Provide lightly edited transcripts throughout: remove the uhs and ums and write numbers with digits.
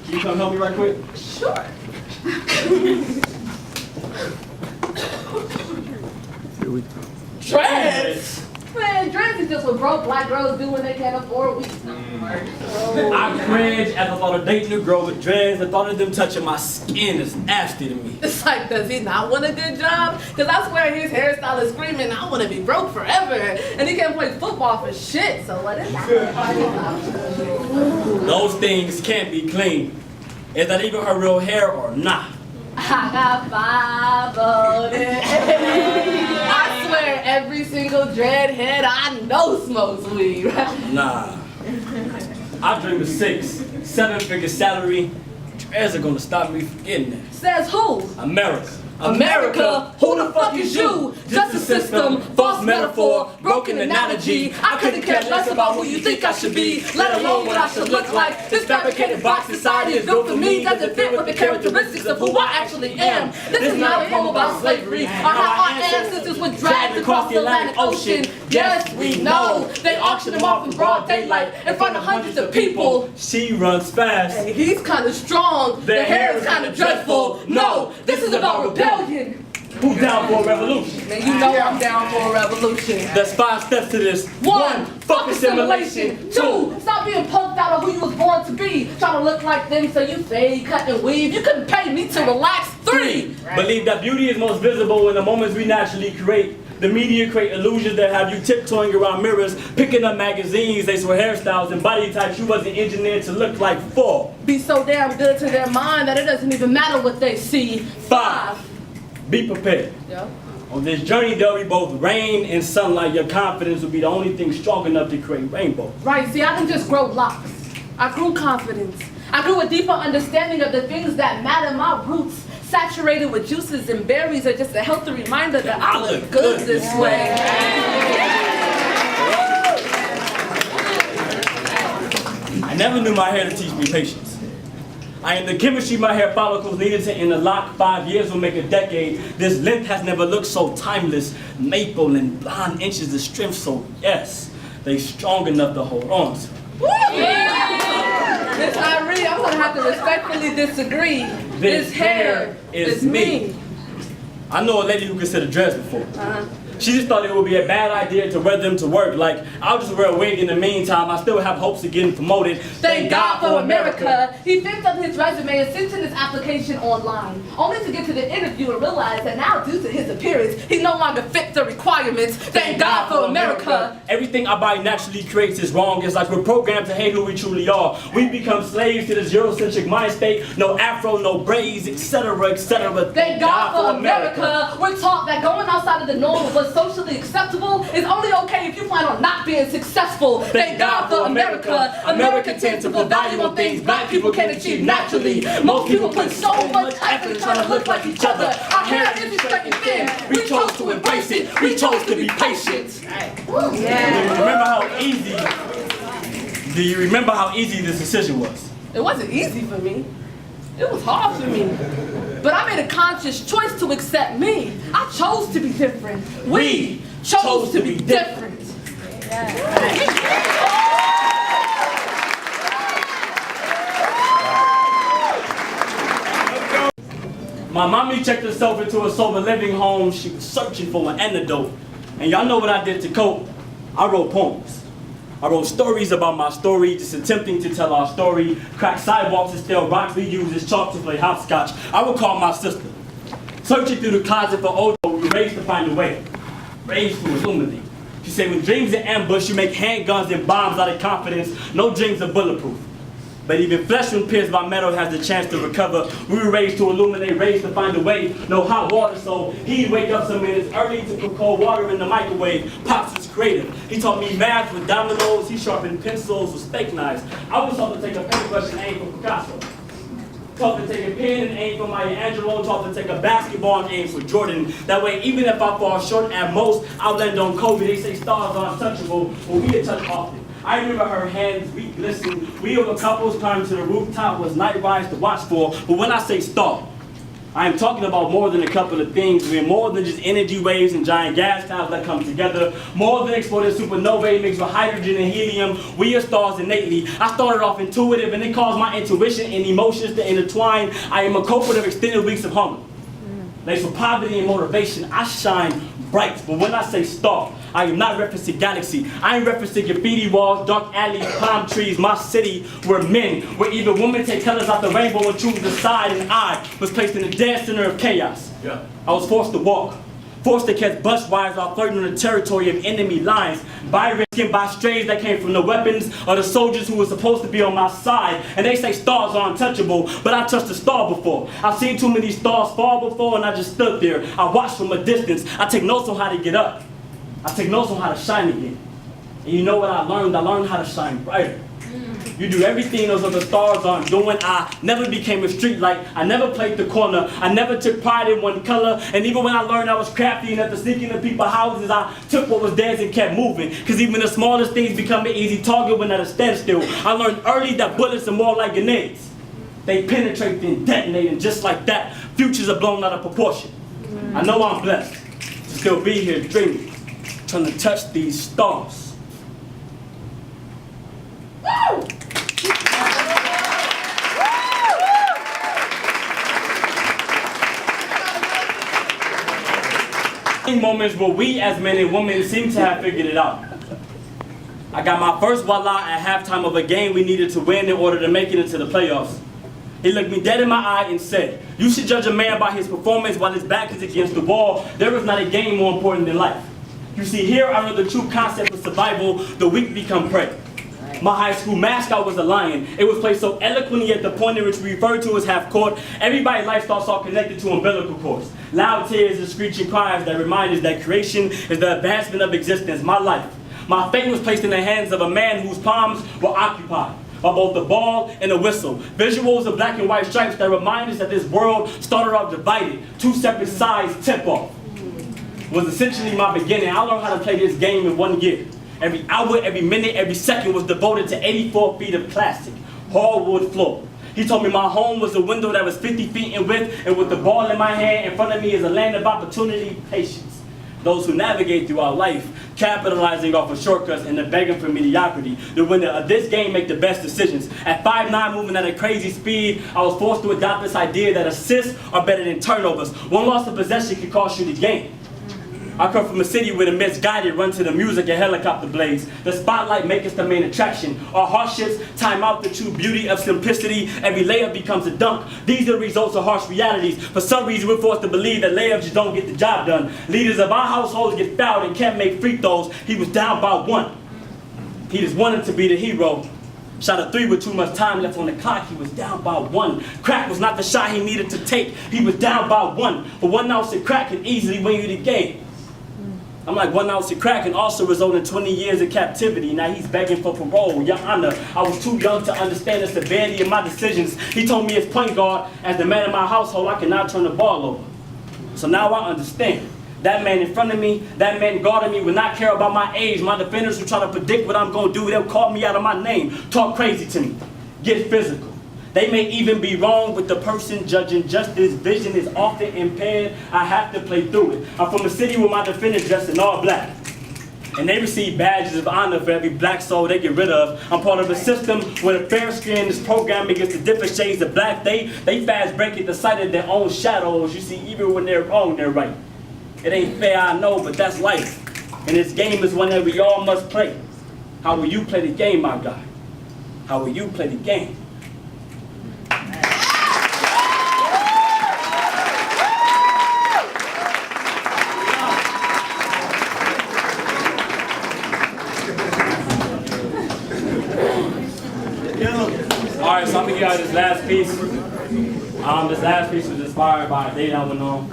Can you come help me right quick? Sure. Here we go. Dreads? Man, dreads is just what broke black girls do when they can't afford weed. I cringe as I thought of dating a girl with dreads. The thought of them touching my skin is nasty to me. It's like, does he not want a good job? Because I swear his hairstyle is screaming, I want to be broke forever. And he can't play football for shit, so what is that? Those things can't be clean. Is that even her real hair or not? I got 5 on it. I swear every single dreadhead I know smokes weed. Nah. I dream of 6, 7-figure salary. Dreads are gonna stop me from getting that. Says who? America. America, who the fuck is you? Just a system, false metaphor, broken analogy. I couldn't care less about who you think I should be, let alone what I should look like. This fabricated box society is built for me, doesn't fit with the characteristics of who I actually am. This is not a poem about slavery, or how our ancestors were dragged across the Atlantic Ocean. Yes, we know, they auctioned them off in broad daylight in front of hundreds of people. She runs fast. Hey, he's kind of strong, their hair is kind of dreadful. No, this is about rebellion. Who's down for a revolution? Man, you know I'm down for a revolution. There's 5 steps to this. 1, fuck assimilation. 2, stop being punked out of who you was born to be. Trying to look like them so you fade, cut and weave. You couldn't pay me to relax. 3, believe that beauty is most visible in the moments we naturally create. The media create illusions that have you tiptoeing around mirrors, picking up magazines, they swear hairstyles and body types you wasn't engineered to look like for. Be so damn good to their mind that it doesn't even matter what they see. 5, be prepared. yeah. On this journey, there'll be both rain and sunlight. Your confidence will be the only thing strong enough to create rainbow. Right, see, I didn't just grow locks. I grew confidence. I grew a deeper understanding of the things that matter. My roots, saturated with juices and berries, are just a healthy reminder that I look good this way. I never knew my hair to teach me patience. I am the chemistry my hair follicles needed to interlock. 5 years will make a decade. This length has never looked so timeless. Maple and blonde inches of strength, so yes, they strong enough to hold on to. Miss Irene, I'm gonna have to respectfully disagree. This hair is me. I know a lady who considered dreads before. She just thought it would be a bad idea to wear them to work. Like, I'll just wear a wig in the meantime. I still have hopes of getting promoted. Thank God for America. He picked up his resume and sent in his application online, only to get to the interview and realize that now, due to his appearance, he no longer fit the requirements. Thank God for America. Everything our body naturally creates is wrong. It's like we're programmed to hate who we truly are. We become slaves to this Eurocentric mind state. No afro, no braids, etc., etc. Thank God for America. We're taught that going outside of the norm of what's socially acceptable is only okay if you plan on not being successful. Thank God for America. America tends to put value on things black people can't achieve naturally. Most people put so much effort in trying to look like each other. Our hair isn't straight and thin. We chose to embrace it. We chose to be patient. Do you remember how easy this decision was? It wasn't easy for me. It was hard for me. But I made a conscious choice to accept me. I chose to be different. We chose to be different. My mommy checked herself into a sober living home. She was searching for an antidote. And y'all know what I did to cope? I wrote poems. I wrote stories about my story, just attempting to tell our story. Cracked sidewalks and stale rocks we use as chalk to play hopscotch. I would call my sister. Searching through the closet for old, we were raised to find a way. Raised to illuminate. She said, when dreams are ambush, you make handguns and bombs out of confidence. No dreams are bulletproof. But even flesh when pierced by metal has the chance to recover. We were raised to illuminate, raised to find a way. No hot water, so he'd wake up some minutes early to cook cold water in the microwave. Pops was creative. He taught me math with dominoes. He sharpened pencils with steak knives. I was taught to take a paintbrush and aim for Picasso. Taught to take a pen and aim for Maya Angelou. Taught to take a basketball and aim for Jordan. That way, even if I fall short at most, I'll land on Kobe. They say stars are untouchable, but we get touched often. I remember her hands, we glistened. We of the couples climbed to the rooftop was night rides to watch for. But when I say star, I am talking about more than a couple of things. We're more than just energy waves and giant gas clouds that come together. More than exploding supernovae mixed with hydrogen and helium. We are stars innately. I started off intuitive and it caused my intuition and emotions to intertwine. I am a culprit of extended weeks of hunger. Laced with poverty and motivation, I shine bright. But when I say star, I am not referencing galaxy. I am referencing graffiti walls, dark alleys, palm trees. My city where men, where even women take colors out the rainbow and choose a side. And I was placed in the dead center of chaos. Yeah. I was forced to walk, forced to catch bus rides while flirting in the territory of enemy lines. By risking by strays that came from the weapons of the soldiers who were supposed to be on my side. And they say stars are untouchable, but I touched a star before. I've seen too many stars fall before and I just stood there. I watched from a distance. I take notes on how to get up. I take notes on how to shine again. And you know what I learned? I learned how to shine brighter. You do everything those other stars aren't doing. I never became a street light. I never played the corner. I never took pride in one color. And even when I learned I was crafty enough to sneak into people's houses, I took what was theirs and kept moving. Because even the smallest things become an easy target when at a standstill. I learned early that bullets are more like grenades. They penetrate then detonate, and just like that, futures are blown out of proportion. I know I'm blessed to still be here dreaming, trying to touch these stars. Woo! Moments where we as men and women seem to have figured it out. I got my first voila at halftime of a game we needed to win in order to make it into the playoffs. He looked me dead in my eye and said, "You should judge a man by his performance while his back is against the wall. There is not a game more important than life." You see, here I learned the true concept of survival. The weak become prey. My high school mascot was a lion. It was placed so eloquently at the point in which we refer to as half court. Everybody's life starts all connected to umbilical cords. Loud tears and screeching cries that remind us that creation is the advancement of existence. My life, my fate was placed in the hands of a man whose palms were occupied by both the ball and the whistle. Visuals of black and white stripes that remind us that this world started off divided. Two separate sides tip-off was essentially my beginning. I learned how to play this game in 1 year. Every hour, every minute, every second was devoted to 84 feet of plastic, hardwood floor. He told me my home was a window that was 50 feet in width, and with the ball in my hand in front of me is a land of opportunity, patience. Those who navigate through our life, capitalizing off of shortcuts and the begging for mediocrity. The winner of this game make the best decisions. At 5'9", moving at a crazy speed, I was forced to adopt this idea that assists are better than turnovers. One loss of possession can cost you the game. I come from a city where the misguided run to the music and helicopter blades. The spotlight makes us the main attraction. Our hardships time out the true beauty of simplicity. Every layup becomes a dunk. These are the results of harsh realities. For some reason, we're forced to believe that layups just don't get the job done. Leaders of our households get fouled and can't make free throws. He was down by 1. He just wanted to be the hero. Shot a 3 with too much time left on the clock. He was down by 1. Crack was not the shot he needed to take. He was down by 1. But 1 ounce of crack can easily win you the game. I'm like, 1 ounce of crack can also result in 20 years of captivity. Now he's begging for parole. Your Honor, I was too young to understand the severity of my decisions. He told me as point guard, as the man in my household, I cannot turn the ball over. So now I understand. That man in front of me, that man guarding me, would not care about my age. My defenders who try to predict what I'm going to do, they'll call me out of my name, talk crazy to me, get physical. They may even be wrong with the person judging justice. Vision is often impaired. I have to play through it. I'm from a city where my defenders dressed in all black. And they receive badges of honor for every black soul they get rid of. I'm part of a system where the fair skin is programmed against the different shades of black. They fast break at the sight of their own shadows. You see, even when they're wrong, they're right. It ain't fair, I know, but that's life. And this game is one that we all must play. How will you play the game, my guy? How will you play the game? Alright, so I'm gonna give you this last piece. This last piece was inspired by a date I went on.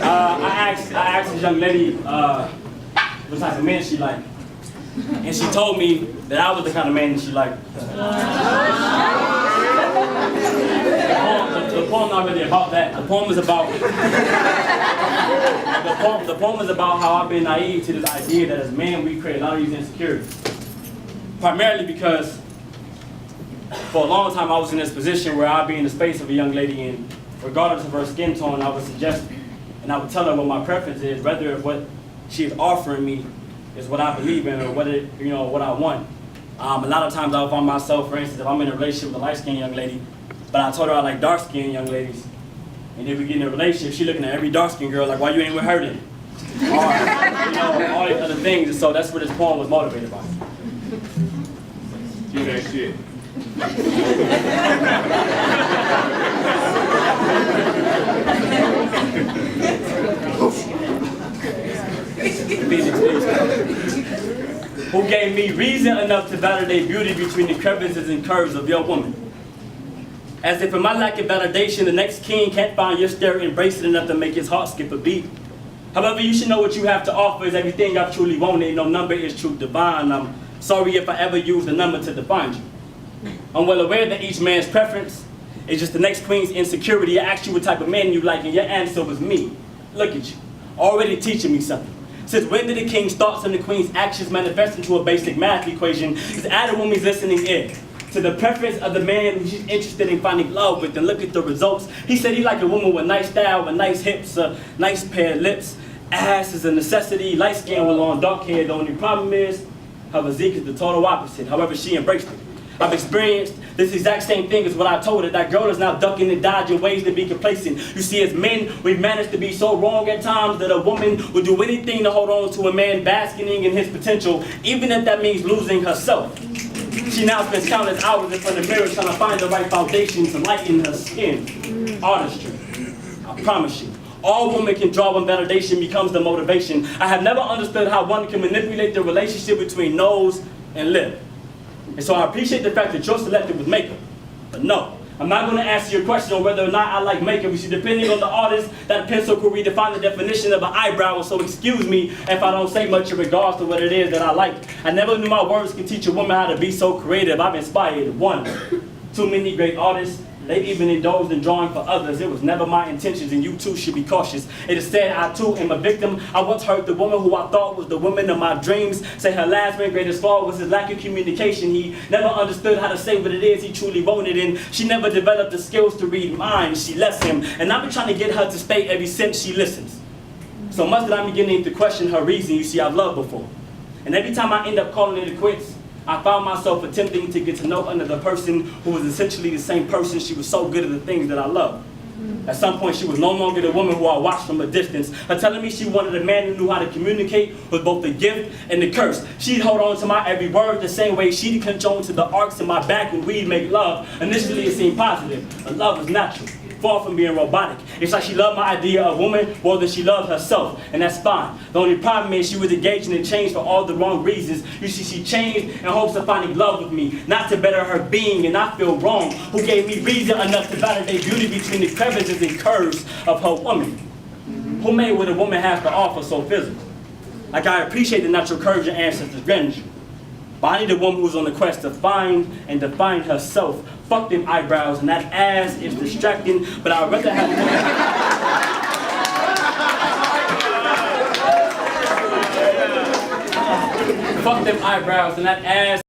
I asked this young lady what type of man she liked. And she told me that I was the kind of man that she liked. The poem not really about that. The poem is about the poem is about how I've been naive to this idea that as men we create a lot of these insecurities. Primarily because For a long time, I was in this position where I'd be in the space of a young lady, and regardless of her skin tone, I would suggest, and I would tell her what my preference is, whether what she is offering me is what I believe in or what I want. A lot of times I would find myself, for instance, if I'm in a relationship with a light-skinned young lady, but I told her I like dark-skinned young ladies, and then we get in a relationship, she looking at every dark-skinned girl like, why you ain't with her then? Or, all these other things, and so that's what this poem was motivated by. Do that shit. Who gave me reason enough to validate beauty between the crevices and curves of your woman. As if in my lack of validation, the next king can't find your stare embracing enough to make his heart skip a beat. However, you should know what you have to offer is everything I've truly wanted. No number is truth divine. I'm sorry if I ever used a number to define you. I'm well aware that each man's preference is just the next queen's insecurity. I asked you what type of man you like, and your answer was me. Look at you, already teaching me something. Since when did the king's thoughts and the queen's actions manifest into a basic math equation? Just add a woman's listening ear to the preference of the man who she's interested in finding love with, and look at the results. He said he liked a woman with nice style, with nice hips, a nice pair of lips. Ass is a necessity, light skin with long dark hair. The only problem is her physique is the total opposite. However, she embraced it. I've experienced this exact same thing as what I told her. That girl is now ducking and dodging ways to be complacent. You see, as men, we've managed to be so wrong at times that a woman would do anything to hold on to a man basking in his potential, even if that means losing herself. She now spends countless hours in front of the mirror trying to find the right foundation to lighten her skin. Artistry. I promise you. All women can draw when validation becomes the motivation. I have never understood how one can manipulate the relationship between nose and lip. And so I appreciate the fact that you're selected with makeup. But no, I'm not going to answer your question on whether or not I like makeup. You see, depending on the artist, that pencil could redefine the definition of an eyebrow. So excuse me if I don't say much in regards to what it is that I like. I never knew my words could teach a woman how to be so creative. I've inspired one, too many great artists. They've even indulged in drawing for others. It was never my intentions, and you too should be cautious. It is said I too am a victim. I once heard the woman who I thought was the woman of my dreams say her last and greatest flaw was his lack of communication. He never understood how to say what it is he truly wanted, and she never developed the skills to read minds. She left him, and I've been trying to get her to stay ever since she listens. So much that I'm beginning to question her reason. You see, I've loved before. And every time I end up calling it quits, I found myself attempting to get to know another person who was essentially the same person. She was so good at the things that I love. At some point, she was no longer the woman who I watched from a distance. Her telling me she wanted a man who knew how to communicate was both the gift and the curse. She'd hold on to my every word the same way she'd clench on to the arcs in my back when we'd make love. Initially, it seemed positive, but love is natural, far from being robotic. It's like she loved my idea of woman more than she loved herself, and that's fine. The only problem is she was engaging in change for all the wrong reasons. You see, she changed in hopes of finding love with me, not to better her being and not feel wrong. Who gave me reason enough to validate beauty between the crevices and curves of her woman? Who made what a woman has to offer so physical? Like, I appreciate the natural curves your ancestors granted you, but I need a woman who's on the quest to find and define herself. Fuck them eyebrows, and that ass is distracting, but I'd rather have a woman. Fuck them eyebrows, and that ass